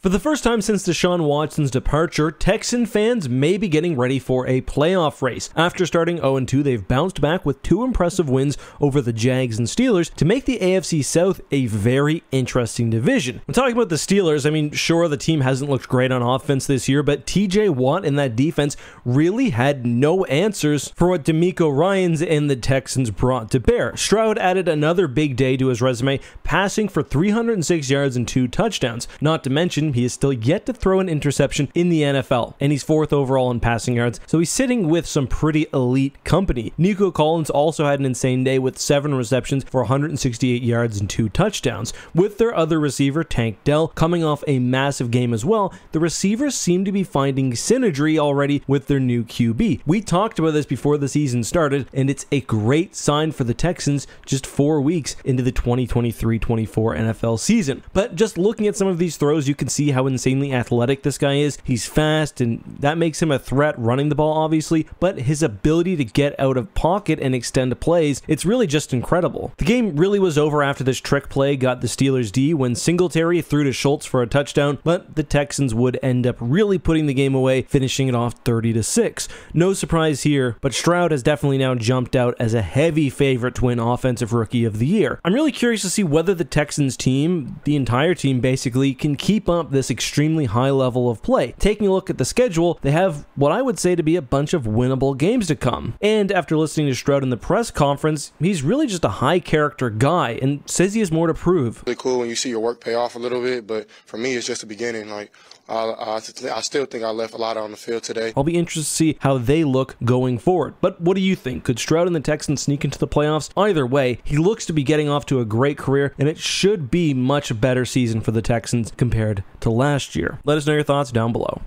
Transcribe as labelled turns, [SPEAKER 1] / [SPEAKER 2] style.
[SPEAKER 1] For the first time since Deshaun Watson's departure, Texan fans may be getting ready for a playoff race. After starting 0-2, they've bounced back with 2 impressive wins over the Jags and Steelers to make the AFC South a very interesting division. When talking about the Steelers, I mean, sure, the team hasn't looked great on offense this year, but TJ Watt and that defense really had no answers for what DeMeco Ryans and the Texans brought to bear. Stroud added another big day to his resume, passing for 306 yards and 2 touchdowns. Not to mention, he is still yet to throw an interception in the NFL, and he's 4th overall in passing yards, so he's sitting with some pretty elite company. Nico Collins also had an insane day with 7 receptions for 168 yards and 2 touchdowns. With their other receiver, Tank Dell, coming off a massive game as well, the receivers seem to be finding synergy already with their new QB. We talked about this before the season started, and it's a great sign for the Texans just 4 weeks into the 2023-24 NFL season. But just looking at some of these throws, you can see how insanely athletic this guy is. He's fast, and that makes him a threat running the ball, obviously, but his ability to get out of pocket and extend plays, it's really just incredible. The game really was over after this trick play got the Steelers D when Singletary threw to Schultz for a touchdown, but the Texans would end up really putting the game away, finishing it off 30-6. No surprise here, but Stroud has definitely now jumped out as a heavy favorite to win Offensive Rookie of the Year. I'm really curious to see whether the Texans team, the entire team basically, can keep up this extremely high level of play. Taking a look at the schedule, they have what I would say to be a bunch of winnable games to come. And after listening to Stroud in the press conference, he's really just a high character guy and says he has more to prove.
[SPEAKER 2] Really cool when you see your work pay off a little bit, but for me, it's just the beginning. Like, I still think I left a lot on the field today.
[SPEAKER 1] I'll be interested to see how they look going forward. But what do you think? Could Stroud and the Texans sneak into the playoffs? Either way, he looks to be getting off to a great career, and it should be much better season for the Texans compared to last year. Let us know your thoughts down below.